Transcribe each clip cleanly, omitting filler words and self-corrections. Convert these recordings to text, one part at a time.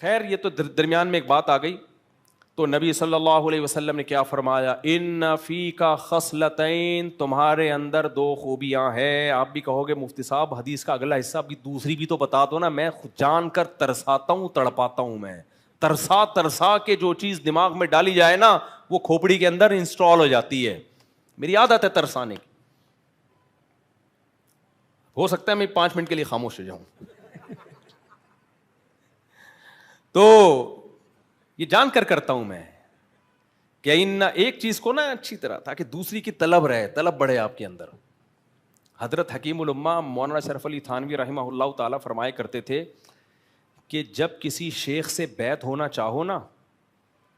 خیر یہ تو درمیان میں ایک بات آ گئی. تو نبی صلی اللہ علیہ وسلم نے کیا فرمایا؟ ان فیک خصلتین، تمہارے اندر دو خوبیاں ہیں. آپ بھی کہو گے مفتی صاحب حدیث کا اگلا حصہ بھی دوسری بھی تو بتا دو نا. میں جان کر ترساتا ہوں، تڑپاتا ہوں. میں ترسا کے جو چیز دماغ میں ڈالی جائے نا وہ کھوپڑی کے اندر انسٹال ہو جاتی ہے. میری عادت ہے ترسانے کی. ہو سکتا ہے میں 5 منٹ کے لیے خاموش ہو جاؤں. تو یہ جان کر کرتا ہوں میں کہ ان ایک چیز کو نا اچھی طرح تاکہ دوسری کی طلب رہے، طلب بڑھے آپ کے اندر. حضرت حکیم الامہ مولانا شرف علی تھانوی رحمہ اللہ تعالیٰ فرمایا کرتے تھے کہ جب کسی شیخ سے بیعت ہونا چاہو نا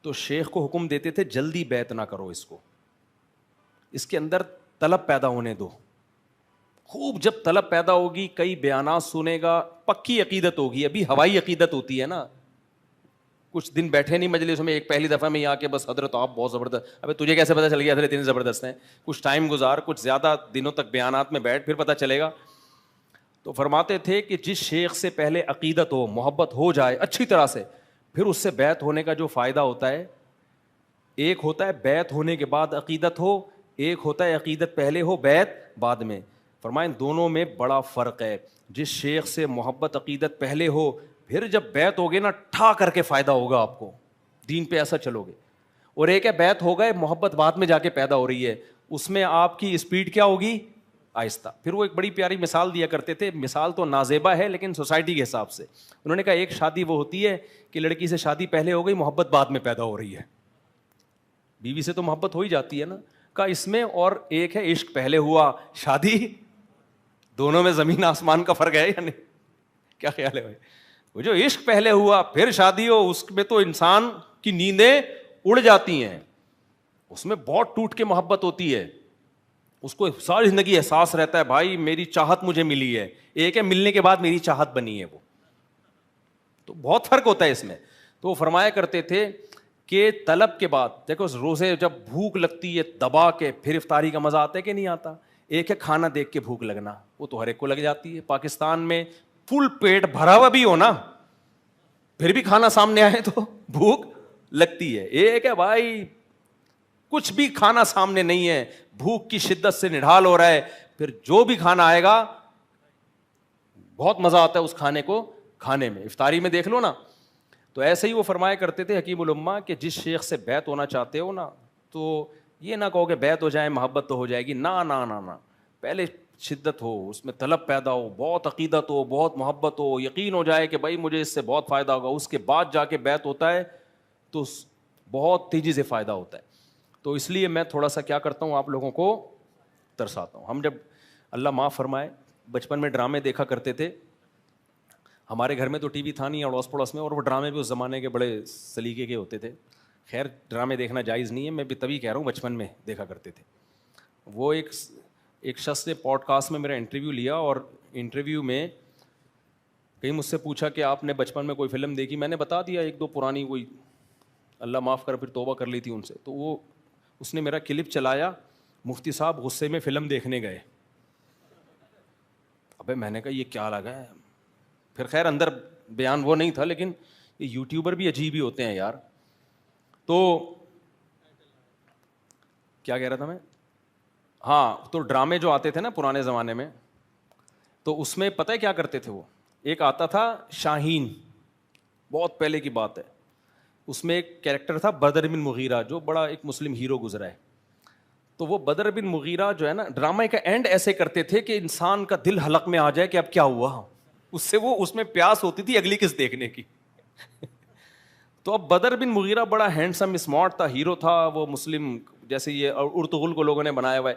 تو شیخ کو حکم دیتے تھے جلدی بیعت نہ کرو، اس کے اندر طلب پیدا ہونے دو. خوب جب طلب پیدا ہوگی کئی بیانات سنے گا، پکی عقیدت ہوگی. ابھی ہوائی عقیدت ہوتی ہے نا، کچھ دن بیٹھے نہیں مجلس میں، ایک پہلی دفعہ میں آ کے بس حضرت آپ بہت زبردست. ابے تجھے کیسے پتہ چل گیا حضرت اتنے زبردست ہیں؟ کچھ ٹائم گزار، کچھ زیادہ دنوں تک بیانات میں بیٹھ، پھر پتہ چلے گا. تو فرماتے تھے کہ جس شیخ سے پہلے عقیدت ہو، محبت ہو جائے اچھی طرح سے، پھر اس سے بیعت ہونے کا جو فائدہ ہوتا ہے، ایک ہوتا ہے بیعت ہونے کے بعد عقیدت ہو، ایک ہوتا ہے عقیدت پہلے ہو بیعت بعد میں. فرمائیں دونوں میں بڑا فرق ہے. جس شیخ سے محبت عقیدت پہلے ہو، پھر جب بیعت ہوگے نا ٹھا کر کے فائدہ ہوگا آپ کو، دین پہ ایسا چلو گے. اور ایک ہے بیعت ہو گئے، محبت بعد میں جا کے پیدا ہو رہی ہے، اس میں آپ کی اسپیڈ کیا ہوگی؟ آہستہ. پھر وہ ایک بڑی پیاری مثال دیا کرتے تھے، مثال تو نازیبا ہے لیکن سوسائٹی کے حساب سے. انہوں نے کہا ایک شادی وہ ہوتی ہے کہ لڑکی سے شادی پہلے ہو گئی، محبت بعد میں پیدا ہو رہی ہے. بیوی سے تو محبت ہو ہی جاتی ہے نا. کہا اس میں اور ایک ہے عشق پہلے ہوا شادی، دونوں میں زمین آسمان کا فرق ہے یا نہیں؟ کیا خیال ہے بھائی؟ وہ جو عشق پہلے ہوا پھر شادی ہو، اس میں تو انسان کی نیندیں اڑ جاتی ہیں، اس میں بہت ٹوٹ کے محبت ہوتی ہے، اس کو ساری زندگی احساس رہتا ہے بھائی میری چاہت مجھے ملی ہے. ایک ہے ملنے کے بعد میری چاہت بنی ہے، وہ تو بہت فرق ہوتا ہے اس میں. تو وہ فرمایا کرتے تھے کہ طلب کے بعد دیکھو روزے جب بھوک لگتی ہے دبا کے، پھر افطاری کا مزہ آتا ہے کہ نہیں آتا؟ ایک ہے کھانا دیکھ کے بھوک لگنا، وہ تو ہر ایک کو لگ جاتی ہے. پاکستان میں فل پیٹ بھرا ہوا بھی ہو نا، پھر بھی کھانا سامنے آئے تو بھوک لگتی ہے. ایک ہے بھائی کچھ بھی کھانا سامنے نہیں ہے، بھوک کی شدت سے نڈھال ہو رہا ہے، پھر جو بھی کھانا آئے گا بہت مزہ آتا ہے اس کھانے کو کھانے میں. افطاری میں دیکھ لو نا. تو ایسے ہی وہ فرمایا کرتے تھے حکیم الامہ کہ جس شیخ سے بیعت ہونا چاہتے ہو نا تو یہ نہ کہو کہ بیعت ہو جائے محبت تو ہو جائے گی، نہ نہ نہ نہ. پہلے شدت ہو، اس میں طلب پیدا ہو، بہت عقیدت ہو، بہت محبت ہو، یقین ہو جائے کہ بھائی مجھے اس سے بہت فائدہ ہوگا، اس کے بعد جا کے بیعت ہوتا ہے تو بہت تیزی سے فائدہ ہوتا ہے. تو اس لیے میں تھوڑا سا کیا کرتا ہوں، آپ لوگوں کو ترساتا ہوں. ہم جب اللہ معاف فرمائے بچپن میں ڈرامے دیکھا کرتے تھے، ہمارے گھر میں تو ٹی وی تھا نہیں اڑوس پڑوس میں، اور وہ ڈرامے بھی اس زمانے کے بڑے سلیقے کے ہوتے تھے. خیر ڈرامے دیکھنا جائز نہیں ہے، میں بھی تبھی کہہ رہا ہوں بچپن میں دیکھا کرتے تھے. وہ ایک شخص نے پوڈ کاسٹ میں میرا انٹرویو لیا، اور انٹرویو میں کہیں مجھ سے پوچھا کہ آپ نے بچپن میں کوئی فلم دیکھی؟ میں نے بتا دیا ایک دو پرانی، کوئی اللہ معاف کر پھر توبہ کر لی تھی ان سے. تو اس نے میرا کلپ چلایا، مفتی صاحب غصے میں فلم دیکھنے گئے. ابے میں نے کہا یہ کیا لگا ہے؟ پھر خیر اندر بیان وہ نہیں تھا، لیکن یہ یوٹیوبر بھی عجیب ہی ہوتے ہیں یار. تو کیا کہہ رہا تھا میں؟ ہاں تو ڈرامے جو آتے تھے نا پرانے زمانے میں، تو اس میں پتہ ہے کیا کرتے تھے وہ؟ ایک آتا تھا شاہین، بہت پہلے کی بات ہے. اس میں ایک کیریکٹر تھا بدر بن مغیرہ، جو بڑا ایک مسلم ہیرو گزرا ہے. تو وہ بدر بن مغیرہ جو ہے نا، ڈرامے کا اینڈ ایسے کرتے تھے کہ انسان کا دل حلق میں آ جائے کہ اب کیا ہوا. اس میں پیاس ہوتی تھی اگلی کس دیکھنے کی. تو اب بدر بن مغیرہ بڑا ہینڈسم اسمارٹ تھا، ہیرو تھا، وہ مسلم جیسے یہ ارطغرل کو لوگوں نے بنایا ہوا ہے.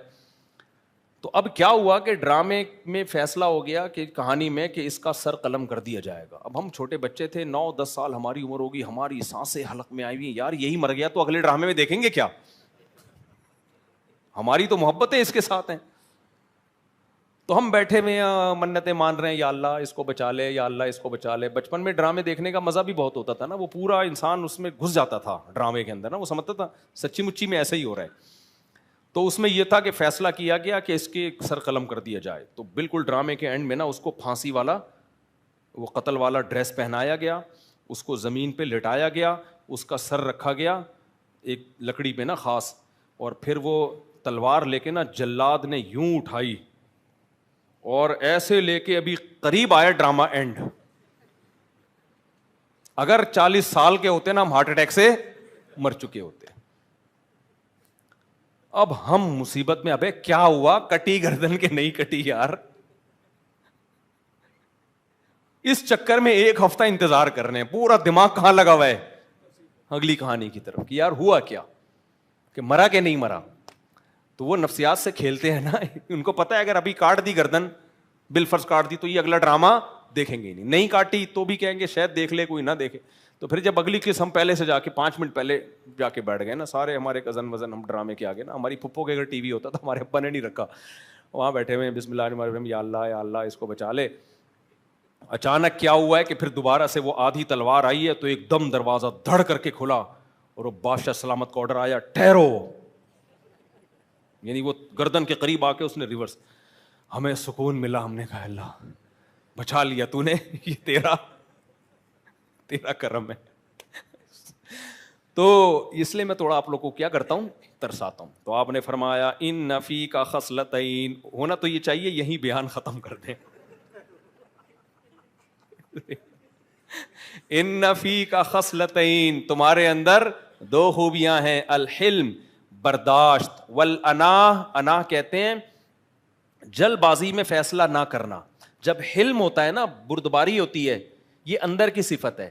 تو اب کیا ہوا کہ ڈرامے میں فیصلہ ہو گیا کہ کہانی میں کہ اس کا سر قلم کر دیا جائے گا. اب ہم چھوٹے بچے تھے، 9-10 سال ہماری عمر ہوگی، ہماری سانسیں حلق میں آئی ہوئی، یار یہی مر گیا تو اگلے ڈرامے میں دیکھیں گے کیا؟ ہماری تو محبتیں اس کے ساتھ ہیں. تو ہم بیٹھے ہوئے منتیں مان رہے ہیں، یا اللہ اس کو بچا لے، یا اللہ اس کو بچا لے. بچپن میں ڈرامے دیکھنے کا مزہ بھی بہت ہوتا تھا نا، وہ پورا انسان اس میں گھس جاتا تھا ڈرامے کے اندر نا، وہ سمجھتا تھا سچی مچی میں ایسا ہی ہو رہا ہے. تو اس میں یہ تھا کہ فیصلہ کیا گیا کہ اس کے سر قلم کر دیا جائے. تو بالکل ڈرامے کے اینڈ میں نا اس کو پھانسی والا، وہ قتل والا ڈریس پہنایا گیا، اس کو زمین پہ لٹایا گیا, اس کا سر رکھا گیا ایک لکڑی پہ نا خاص, اور پھر وہ تلوار لے کے نا جلاد نے یوں اٹھائی اور ایسے لے کے ابھی قریب آیا ڈرامہ اینڈ. اگر 40 سال کے ہوتے نا ہم ہارٹ اٹیک سے مر چکے ہوتے. اب ہم مصیبت میں, ابے کیا ہوا, کٹی گردن کے نہیں کٹی یار. اس چکر میں ایک ہفتہ انتظار کر رہے ہیں, پورا دماغ کہاں لگا ہوا ہے اگلی کہانی کی طرف کہ یار ہوا کیا, کہ مرا کہ نہیں مرا. تو وہ نفسیات سے کھیلتے ہیں نا, ان کو پتا ہے اگر ابھی کاٹ دی گردن, بالفرض کاٹ دی, تو یہ اگلا ڈرامہ دیکھیں گے نہیں کاٹی تو بھی کہیں گے شاید دیکھ لے کوئی نہ دیکھے. تو پھر جب اگلی قسط ہم پہلے سے جا کے 5 منٹ پہلے جا کے بیٹھ گئے نا, سارے ہمارے کزن وزن ہم ڈرامے کے آگے نا, ہماری پھپھو کے اگر ٹی وی ہوتا تو ہمارے ابا نے نہیں رکھا, وہاں بیٹھے ہوئے ہیں بسم اللہ الرحمن الرحیم, یا اللہ اس کو بچا لے. اچانک کیا ہوا ہے کہ پھر دوبارہ سے وہ آدھی تلوار آئی ہے, تو ایک دم دروازہ دھڑ کر کے کھلا اور وہ بادشاہ سلامت کا آرڈر آیا, ٹھہرو. یعنی وہ گردن کے قریب آ کے اس نے ریورس. ہمیں سکون ملا, ہم نے کہا اللہ بچا لیا تو نے, یہ تیرا کرم ہے. تو اس لیے میں تھوڑا آپ لوگوں کو کیا کرتا ہوں, ترساتا ہوں. تو آپ نے فرمایا ان فی کا خصلتین, ہونا تو یہ چاہیے یہی بیان ختم کر دیں. ان فی کا خصلتین, تمہارے اندر 2 خوبیاں ہیں, الحلم برداشت, والانا, انا کہتے ہیں جلد بازی میں فیصلہ نہ کرنا. جب حلم ہوتا ہے نا, بردباری ہوتی ہے, یہ اندر کی صفت ہے,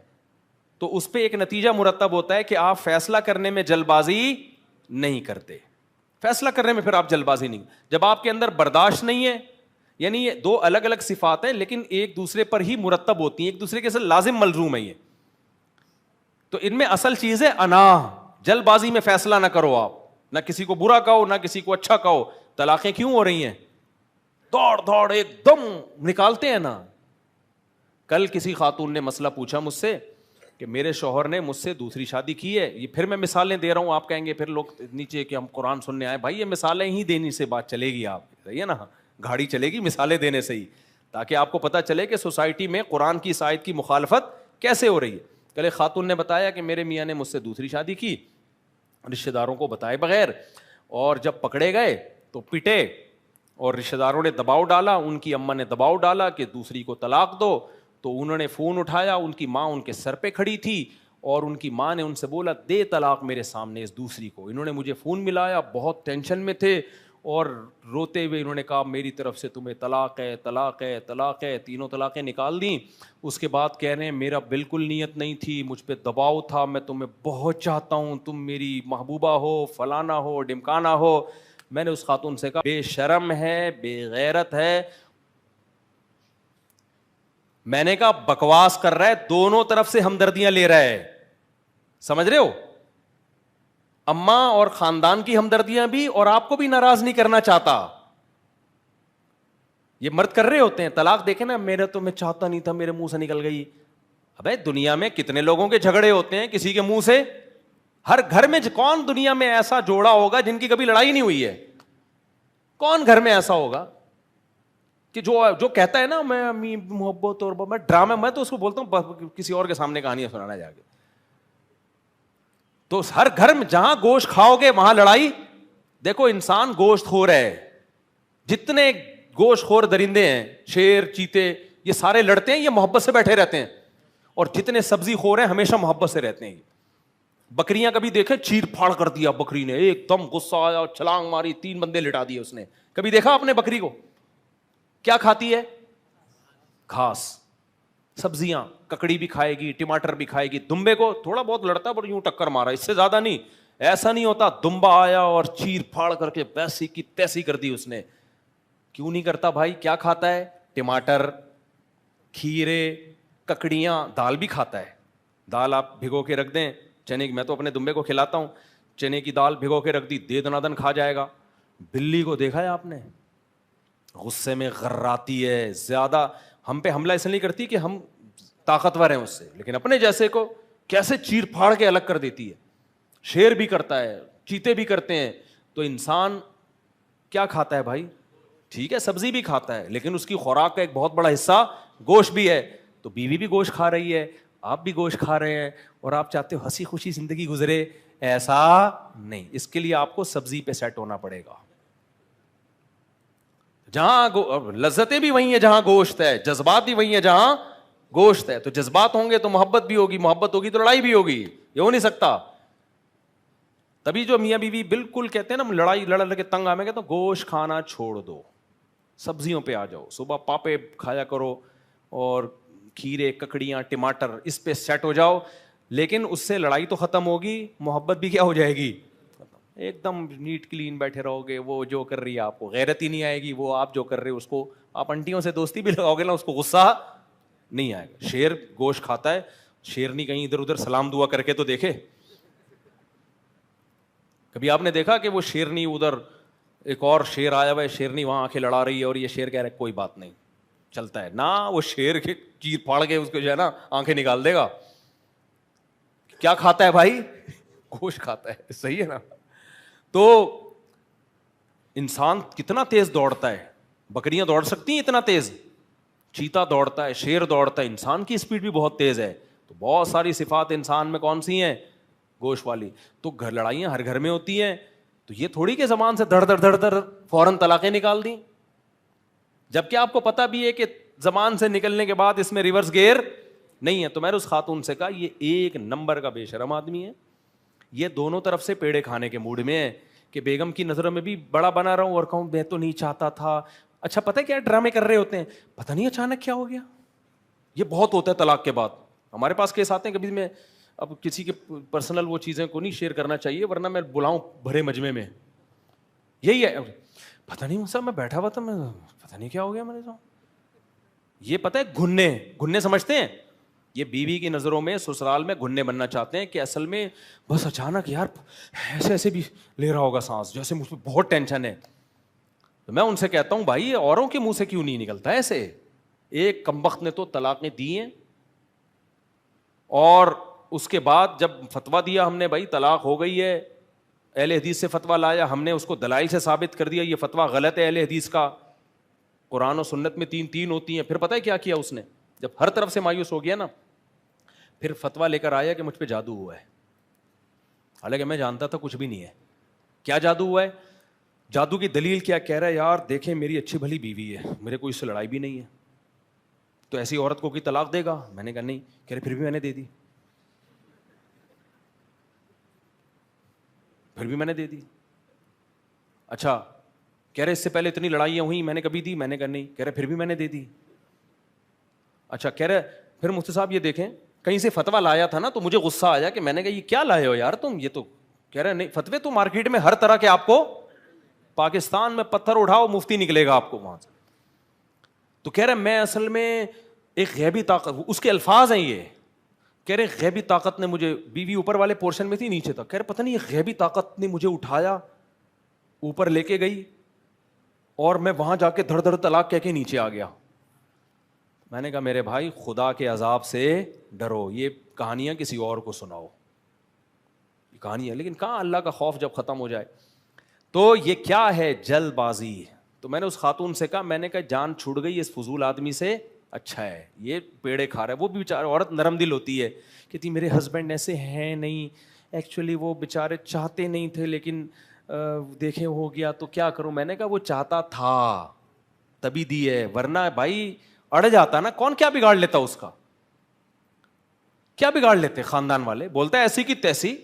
تو اس پہ ایک نتیجہ مرتب ہوتا ہے کہ آپ فیصلہ کرنے میں جلد بازی نہیں کرتے. فیصلہ کرنے میں پھر آپ جلد بازی نہیں. جب آپ کے اندر برداشت نہیں ہے, یعنی یہ 2 الگ الگ صفات ہیں لیکن ایک دوسرے پر ہی مرتب ہوتی ہیں, ایک دوسرے کے ساتھ لازم ملزوم ہے یہ. تو ان میں اصل چیز ہے انا, جلد بازی میں فیصلہ نہ کرو آپ, نہ کسی کو برا کہو نہ کسی کو اچھا کہو. طلاقیں کیوں ہو رہی ہیں, دوڑ ایک دم نکالتے ہیں نا. کل کسی خاتون نے مسئلہ پوچھا مجھ سے کہ میرے شوہر نے مجھ سے دوسری شادی کی ہے. یہ پھر میں مثالیں دے رہا ہوں, آپ کہیں گے پھر لوگ نیچے کہ ہم قرآن سننے آئے. بھائی یہ مثالیں ہی دینے سے بات چلے گی, آپ صحیح ہے نا, گاڑی چلے گی مثالیں دینے سے ہی, تاکہ آپ کو پتہ چلے کہ سوسائٹی میں قرآن کی اس آیت کی مخالفت کیسے ہو رہی ہے. کل ایک خاتون نے بتایا کہ میرے میاں نے مجھ سے دوسری شادی کی رشتہ داروں کو بتائے بغیر, اور جب پکڑے گئے تو پٹے, اور رشتہ داروں نے دباؤ ڈالا, ان کی اماں نے دباؤ ڈالا کہ دوسری کو طلاق دو. تو انہوں نے فون اٹھایا, ان کی ماں ان کے سر پہ کھڑی تھی, اور ان کی ماں نے ان سے بولا دے طلاق میرے سامنے اس دوسری کو. انہوں نے مجھے فون ملایا, بہت ٹینشن میں تھے, اور روتے ہوئے انہوں نے کہا میری طرف سے تمہیں طلاق ہے, طلاق ہے, طلاق ہے. 3 طلاقیں نکال دیں. اس کے بعد کہہ رہے ہیں میرا بالکل نیت نہیں تھی, مجھ پہ دباؤ تھا, میں تمہیں بہت چاہتا ہوں, تم میری محبوبہ ہو, فلانا ہو, ڈمکانا ہو. میں نے اس خاتون سے کہا بے شرم ہے, بے غیرت ہے. میں نے کہا بکواس کر رہا ہے, دونوں طرف سے ہمدردیاں لے رہا ہے, سمجھ رہے ہو, اماں اور خاندان کی ہمدردیاں بھی, اور آپ کو بھی ناراض نہیں کرنا چاہتا. یہ مرد کر رہے ہوتے ہیں. طلاق دیکھیں نا, میرا تو میں چاہتا نہیں تھا, میرے منہ سے نکل گئی. ابے دنیا میں کتنے لوگوں کے جھگڑے ہوتے ہیں کسی کے منہ سے, ہر گھر میں. کون دنیا میں ایسا جوڑا ہوگا جن کی کبھی لڑائی نہیں ہوئی ہے؟ کون گھر میں ایسا ہوگا کہ جو کہتا ہے نا میں امی محبت اور میں ڈرامہ, میں تو اس کو بولتا ہوں کسی اور کے سامنے کہانیاں سنانا جا کے. تو ہر گھر میں جہاں گوشت کھاؤ گے وہاں لڑائی. دیکھو انسان گوشت خور ہے, جتنے گوشت خور درندے ہیں, شیر, چیتے, یہ سارے لڑتے ہیں, یہ محبت سے بیٹھے رہتے ہیں. اور جتنے سبزی خور ہیں ہمیشہ محبت سے رہتے ہیں. بکریاں کبھی دیکھیں چیر پھاڑ کر دیا بکری نے, ایک دم غصہ آیا, چھلانگ ماری, 3 بندے لٹا دیے اس نے. کبھی دیکھا آپ نے بکری کو؟ کیا کھاتی ہے؟ گھاس, سبزیاں, ککڑی بھی کھائے گی, ٹماٹر بھی کھائے گی. دمبے کو تھوڑا بہت لڑتا پر یوں ٹکر مارا, اس سے زیادہ نہیں. ایسا نہیں ہوتا دمبا آیا اور چیر پھاڑ کر کے ویسی کی تیسی کر دی اس نے. کیوں نہیں کرتا بھائی؟ کیا کھاتا ہے؟ ٹماٹر, کھیرے, ککڑیاں. دال بھی کھاتا ہے. دال آپ بھگو کے رکھ دیں, چنے کی, میں تو اپنے دمبے کو کھلاتا ہوں, چنے کی دال بھگو کے رکھ دی, دے دنادن کھا جائے گا. بلی کو دیکھا ہے آپ نے؟ غصے میں غراتی ہے زیادہ. ہم پہ حملہ اس لیے نہیں کرتی کہ ہم طاقتور ہیں اس سے, لیکن اپنے جیسے کو کیسے چیر پھاڑ کے الگ کر دیتی ہے. شیر بھی کرتا ہے, چیتے بھی کرتے ہیں. تو انسان کیا کھاتا ہے بھائی؟ ٹھیک ہے سبزی بھی کھاتا ہے, لیکن اس کی خوراک کا ایک بہت بڑا حصہ گوشت بھی ہے. تو بیوی بھی گوشت کھا رہی ہے, آپ بھی گوشت کھا رہے ہیں اور آپ چاہتے ہو ہنسی خوشی زندگی گزرے, ایسا نہیں. اس کے لیے آپ کو سبزی پہ سیٹ ہونا پڑے گا. جہاں لذتیں بھی وہی ہیں جہاں گوشت ہے, جذبات بھی وہی ہیں جہاں گوشت ہے. تو جذبات ہوں گے تو محبت بھی ہوگی, محبت ہوگی تو لڑائی بھی ہوگی, یہ ہو نہیں سکتا. تبھی جو میاں بیوی بالکل کہتے ہیں نا لڑائی لڑ کے تنگ آ, میں کہتا ہوں گوشت کھانا چھوڑ دو, سبزیوں پہ آ جاؤ. صبح پاپے کھایا کرو اور کھیرے, ککڑیاں, ٹماٹر, اس پہ سیٹ ہو جاؤ. لیکن اس سے لڑائی تو ختم ہوگی, محبت بھی کیا ہو جائے گی, ایک دم نیٹ کلین بیٹھے رہو گے. وہ جو کر رہی ہے آپ کو غیرت ہی نہیں آئے گی, وہ آپ جو کر رہے ہو اس کو, آپ انٹیوں سے دوستی بھی لگاؤ گے نا, اس کو غصہ نہیں آئے گا. شیر گوشت کھاتا ہے, شیرنی کہیں ادھر ادھر سلام دعا کر کے تو دیکھے. کبھی آپ نے دیکھا کہ وہ شیرنی ادھر ایک اور شیر آیا ہوا ہے, شیرنی وہاں آنکھیں لڑا رہی ہے اور یہ شیر کہہ رہا ہے کوئی بات نہیں, چلتا ہے نا. وہ شیر کے چیر پھاڑ کے اس کو جو ہے نا آنکھیں نکال دے گا. کیا کھاتا ہے بھائی, گوشت کھاتا ہے, صحیح ہے نا. تو انسان کتنا تیز دوڑتا ہے, بکریاں دوڑ سکتی ہیں اتنا تیز, چیتا دوڑتا ہے, شیر دوڑتا ہے, انسان کی اسپیڈ بھی بہت تیز ہے. تو بہت ساری صفات انسان میں کون سی ہیں, گوشت والی. تو گھر لڑائیاں ہر گھر میں ہوتی ہیں. تو یہ تھوڑی کہ زبان سے دھڑ دھڑ دھڑ دھڑ فوراً طلاقیں نکال دیں, جبکہ آپ کو پتا بھی ہے کہ زبان سے نکلنے کے بعد اس میں ریورس گیئر نہیں ہے. تو میں نے اس خاتون سے کہا یہ ایک نمبر کا بے شرم آدمی ہے, یہ دونوں طرف سے پیڑے کھانے کے موڈ میں ہے کہ بیگم کی نظروں میں بھی بڑا بنا رہا ہوں اور کہوں میں تو نہیں چاہتا تھا. اچھا پتہ ہے کیا ڈرامے کر رہے ہوتے ہیں, پتہ نہیں اچانک کیا ہو گیا. یہ بہت ہوتا ہے طلاق کے بعد, ہمارے پاس کیس آتے ہیں. کبھی میں اب کسی کے پرسنل وہ چیزیں کو نہیں شیئر کرنا چاہیے ورنہ میں بلاؤں بھرے مجمع میں. یہی ہے, پتہ نہیں صاحب میں بیٹھا ہوا تھا, میں پتہ نہیں کیا ہو گیا میرے ساتھ. یہ پتہ ہے گھننے سمجھتے ہیں, یہ بیوی کی نظروں میں سسرال میں گھننے بننا چاہتے ہیں کہ اصل میں بس اچانک یار ایسے ایسے بھی لے رہا ہوگا سانس, جیسے مجھ پہ بہت ٹینشن ہے. تو میں ان سے کہتا ہوں بھائی اوروں کے منہ سے کیوں نہیں نکلتا ایسے. ایک کمبخت نے تو طلاقیں دی ہیں, اور اس کے بعد جب فتویٰ دیا ہم نے بھائی طلاق ہو گئی ہے, اہل حدیث سے فتویٰ لایا ہم نے, اس کو دلائل سے ثابت کر دیا یہ فتویٰ غلط ہے اہل حدیث کا, قرآن و سنت میں تین ہوتی ہیں. پھر پتہ ہے کیا کیا اس نے, جب ہر طرف سے مایوس ہو گیا نا, پھر فتویٰ لے کر آیا کہ مجھ پہ جادو ہوا ہے. حالانکہ میں جانتا تھا کچھ بھی نہیں ہے. کیا جادو ہوا ہے, جادو کی دلیل کیا, کہہ رہا ہے یار دیکھیں میری اچھی بھلی بیوی ہے, میرے کو اس سے لڑائی بھی نہیں ہے, تو ایسی عورت کو کوئی طلاق دے گا. میں نے کہا نہیں. کہہ رہے پھر بھی میں نے دے دی, پھر بھی میں نے دے دی. اچھا کہہ رہے اس سے پہلے اتنی لڑائیاں ہوئی میں نے کبھی دی. میں نے کہا نہیں. کہہ رہے پھر بھی میں نے دے دی. اچھا کہہ رہے پھر مفتی صاحب یہ دیکھیں کہیں سے فتویٰ لایا تھا نا, تو مجھے غصہ آیا کہ میں نے کہا یہ کیا لائے ہو یار تم, یہ تو کہہ رہے نہیں فتوے تو مارکیٹ میں ہر طرح کے, آپ کو پاکستان میں پتھر اٹھاؤ مفتی نکلے گا آپ کو وہاں سے. تو کہہ رہے میں اصل میں ایک غیبی طاقت, اس کے الفاظ ہیں یہ, کہہ رہے غیبی طاقت نے مجھے, بیوی اوپر والے پورشن میں تھی نیچے تھا, کہہ رہے پتہ نہیں یہ غیبی طاقت نے مجھے اٹھایا اوپر لے کے گئی اور میں وہاں جا کے دھڑ دھڑ طلاق کہہ کے نیچے آ گیا. میں نے کہا میرے بھائی خدا کے عذاب سے ڈرو, یہ کہانیاں کسی اور کو سناؤ, یہ کہانی ہے. لیکن کہاں اللہ کا خوف جب ختم ہو جائے. تو یہ کیا ہے, جلد بازی. تو میں نے اس خاتون سے کہا, میں نے کہا جان چھوٹ گئی اس فضول آدمی سے, اچھا ہے یہ پیڑے کھا رہا ہے. وہ بھی بیچارہ عورت نرم دل ہوتی ہے, کہتی میرے ہسبینڈ ایسے ہیں نہیں, ایکچولی وہ بیچارے چاہتے نہیں تھے لیکن دیکھیں ہو گیا تو کیا کروں. میں نے کہا وہ چاہتا تھا تبھی دی ہے, ورنہ بھائی اڑ جاتا نا, کون کیا بگاڑ لیتا اس کا, کیا بگاڑ لیتے خاندان والے. بولتا ہے ایسی کی تیسی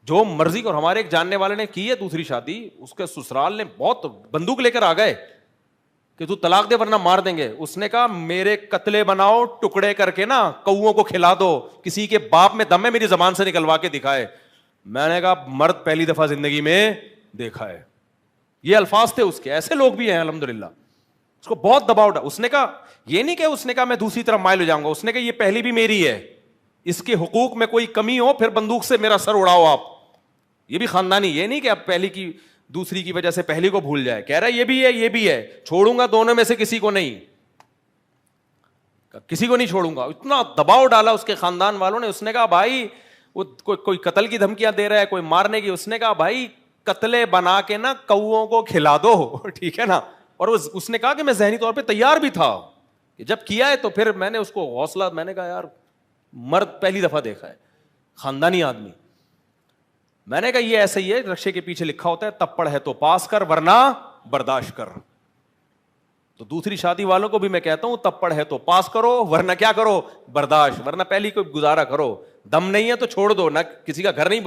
جو مرضی. اور ہمارے ایک جاننے والے نے کی ہے دوسری شادی, اس کے سسرال نے بہت بندوق لے کر آ گئے کہ تو طلاق دے ورنہ مار دیں گے. اس نے کہا میرے قتلے بناؤ, ٹکڑے کر کے نا کوؤں کو کھلا دو, کسی کے باپ میں دم ہے میری زبان سے نکلوا کے دکھائے. میں نے کہا مرد پہلی دفعہ زندگی میں دیکھا ہے. یہ الفاظ تھے اس کے. ایسے لوگ بھی ہیں الحمدللہ. اس کو بہت دباؤ اٹھا. اس نے کہا یہ نہیں کہ اس نے کہا میں دوسری طرف مائل ہو جاؤں گا, اس نے کہا یہ پہلی بھی میری ہے, اس کے حقوق میں کوئی کمی ہو پھر بندوق سے میرا سر اڑاؤ آپ. یہ بھی خاندانی, یہ نہیں کہ اب پہلی کی دوسری کی وجہ سے پہلی کو بھول جائے. کہہ رہا ہے یہ بھی ہے یہ بھی ہے, چھوڑوں گا دونوں میں سے کسی کو نہیں, کسی کو نہیں چھوڑوں گا. اتنا دباؤ ڈالا اس کے خاندان والوں نے. اس نے کہا بھائی وہ کوئی قتل کی دھمکیاں دے رہا ہے, کوئی مارنے کی. اس نے کہا بھائی قتلے بنا کے نا کوؤں کو کھلا دو, ٹھیک ہے نا. اور اس نے کہا کہ میں ذہنی طور پہ تیار بھی تھا کہ جب کیا ہے تو پھر میں نے اس کو حوصلہ, میں نے کہا یار مرد پہلی دفعہ دیکھا ہے, خاندانی آدمی. میں نے کہا یہ ایسا ہی ہے, رکشے کے پیچھے لکھا ہوتا ہے تپڑ ہے تو پاس کر ورنہ برداشت کر. تو دوسری شادی والوں کو بھی میں کہتا ہوں تپڑ ہے تو پاس کرو ورنہ کیا کرو, برداشت, ورنہ پہلی کوئی گزارا کرو. دم نہیں ہے تو چھوڑ دو, نہ کسی کا گھر نہیں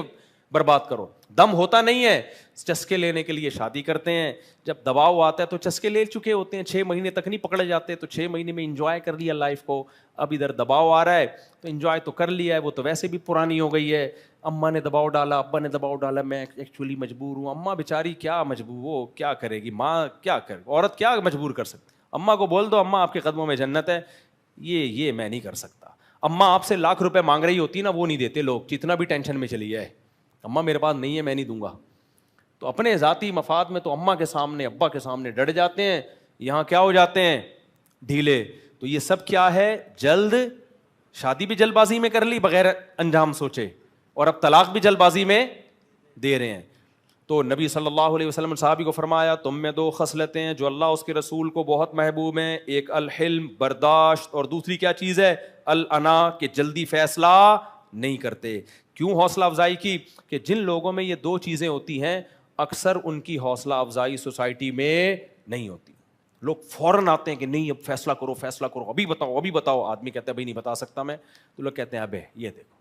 برباد کرو. دم ہوتا نہیں ہے, چسکے لینے کے لیے شادی کرتے ہیں, جب دباؤ آتا ہے تو چسکے لے چکے ہوتے ہیں, 6 مہینے تک نہیں پکڑے جاتے, تو 6 مہینے میں انجوائے کر لیا لائف کو. اب ادھر دباؤ آ رہا ہے تو انجوائے تو کر لیا ہے, وہ تو ویسے بھی پرانی ہو گئی ہے. اماں نے دباؤ ڈالا, ابا نے دباؤ ڈالا, میں ایکچولی مجبور ہوں. اماں بیچاری کیا مجبور, وہ کیا کرے گی, ماں کیا کرے, عورت کیا مجبور کر سکتی. اماں کو بول دو اماں آپ کے قدموں میں جنت ہے, یہ میں نہیں کر سکتا. اماں آپ سے لاکھ روپے مانگ رہی ہوتی نا, وہ نہیں دیتے لوگ, جتنا بھی ٹینشن میں چلی جائے, اماں میرے پاس نہیں ہے میں نہیں دوں گا. تو اپنے ذاتی مفاد میں تو اماں کے سامنے ابا کے سامنے ڈٹ جاتے ہیں, یہاں کیا ہو جاتے ہیں ڈھیلے. تو یہ سب کیا ہے, جلد شادی بھی جلد بازی میں کر لی بغیر انجام سوچے, اور اب طلاق بھی جلد بازی میں دے رہے ہیں. تو نبی صلی اللہ علیہ وسلم صحابی کو فرمایا تم میں 2 خصلتیں ہیں جو اللہ اس کے رسول کو بہت محبوب ہیں, ایک الحلم برداشت, اور دوسری کیا چیز ہے الانا کہ جلدی فیصلہ نہیں کرتے. کیوں حوصلہ افزائی کی, کہ جن لوگوں میں یہ 2 چیزیں ہوتی ہیں اکثر ان کی حوصلہ افزائی سوسائٹی میں نہیں ہوتی. لوگ فوراً آتے ہیں کہ نہیں اب فیصلہ کرو فیصلہ کرو, ابھی بتاؤ. آدمی کہتا ہے بھائی نہیں بتا سکتا میں, تو لوگ کہتے ہیں ابے یہ دیکھو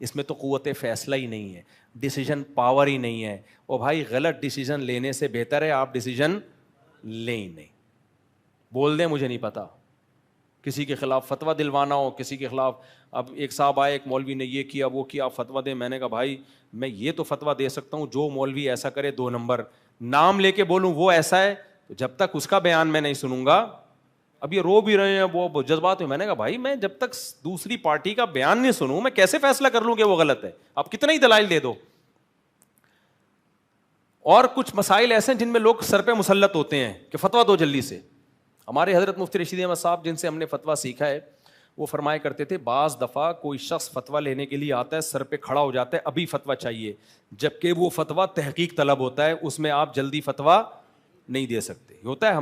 اس میں تو قوت فیصلہ ہی نہیں ہے, ڈیسیجن پاور ہی نہیں ہے. او بھائی غلط ڈیسیجن لینے سے بہتر ہے آپ ڈیسیجن لیں ہی نہیں. بول دیں مجھے نہیں پتا, کسی کے خلاف فتویٰ دلوانا ہو, کسی کے خلاف. اب ایک صاحب آئے, ایک مولوی نے یہ کیا وہ کیا, فتویٰ دیں. میں نے کہا بھائی میں یہ تو فتویٰ دے سکتا ہوں جو مولوی ایسا کرے 2 نمبر, نام لے کے بولوں وہ ایسا ہے, تو جب تک اس کا بیان میں نہیں سنوں گا. اب یہ رو بھی رہے ہیں وہ جذبات میں. میں نے کہا بھائی میں جب تک دوسری پارٹی کا بیان نہیں سنوں میں کیسے فیصلہ کر لوں کہ وہ غلط ہے, آپ کتنا ہی دلائل دے دو. اور کچھ مسائل ایسے ہیں جن میں لوگ سر پہ مسلط ہوتے ہیں کہ فتویٰ دو جلدی سے. ہمارے حضرت مفتی رشید احمد صاحب جن سے ہم نے فتویٰ سیکھا ہے وہ فرمایا کرتے تھے بعض دفعہ کوئی شخص فتویٰ لینے کے لیے آتا ہے, سر پہ کھڑا ہو جاتا ہے ابھی فتویٰ چاہیے, جبکہ وہ فتویٰ تحقیق طلب ہوتا ہے, اس میں آپ جلدی فتویٰ نہیں دے سکتے. ہوتا ہے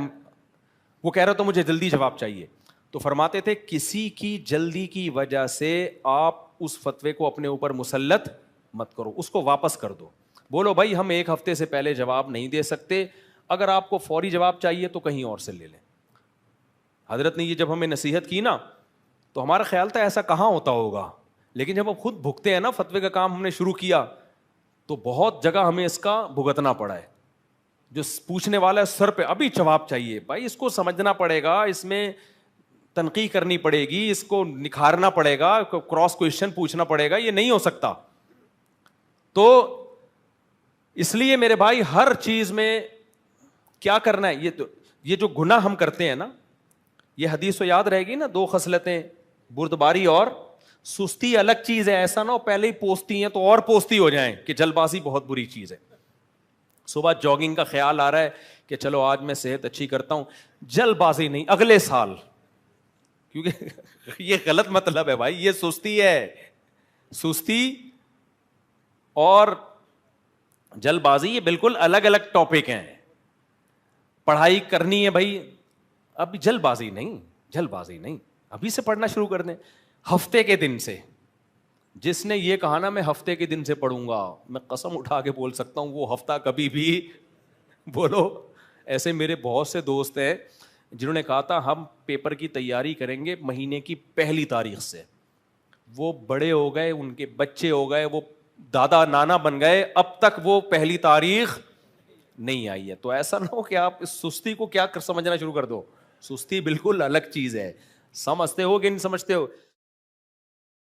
وہ کہہ رہا تو مجھے جلدی جواب چاہیے, تو فرماتے تھے کسی کی جلدی کی وجہ سے آپ اس فتوے کو اپنے اوپر مسلط مت کرو, اس کو واپس کر دو. بولو بھائی ہم 1 ہفتے سے پہلے جواب نہیں دے سکتے, اگر آپ کو فوری جواب چاہیے تو کہیں اور سے لے لیں. حضرت نے یہ جب ہمیں نصیحت کی نا تو ہمارا خیال تھا ایسا کہاں ہوتا ہوگا, لیکن جب ہم خود بھگتے ہیں نا, فتوے کا کام ہم نے شروع کیا تو بہت جگہ ہمیں اس کا بھگتنا پڑا ہے. جو پوچھنے والا ہے سر پہ ابھی جواب چاہیے, بھائی اس کو سمجھنا پڑے گا, اس میں تنقید کرنی پڑے گی, اس کو نکھارنا پڑے گا, کراس کوشچن پوچھنا پڑے گا, یہ نہیں ہو سکتا. تو اس لیے میرے بھائی ہر چیز میں کیا کرنا ہے, یہ جو گناہ ہم کرتے ہیں نا, یہ حدیث تو یاد رہے گی نا, 2 خصلتیں بردباری اور سستی الگ چیز ہے. ایسا نہ ہو پہلے ہی پوستی ہیں تو اور پوستی ہو جائیں کہ جلد بازی بہت بری چیز ہے. صبح جاگنگ کا خیال آ رہا ہے کہ چلو آج میں صحت اچھی کرتا ہوں, جلد بازی نہیں, اگلے سال, کیونکہ یہ غلط مطلب ہے بھائی, یہ سستی ہے. سستی اور جلد بازی یہ بالکل الگ الگ ٹاپک ہیں. پڑھائی کرنی ہے بھائی, ابھی جلد بازی نہیں, ابھی سے پڑھنا شروع کر دیں. ہفتے کے دن سے, جس نے یہ کہا نا میں ہفتے کے دن سے پڑھوں گا, میں قسم اٹھا کے بول سکتا ہوں وہ ہفتہ کبھی بھی بولو. ایسے میرے بہت سے دوست ہیں جنہوں نے کہا تھا ہم پیپر کی تیاری کریں گے مہینے کی 1 تاریخ سے. وہ بڑے ہو گئے, ان کے بچے ہو گئے, وہ دادا نانا بن گئے, اب تک وہ 1 تاریخ نہیں آئی ہے. تو ایسا نہ ہو کہ آپ اس سستی کو کیا سمجھنا شروع کر دو. سستی بالکل الگ چیز ہے. سمجھتے ہو کہ نہیں سمجھتے ہو؟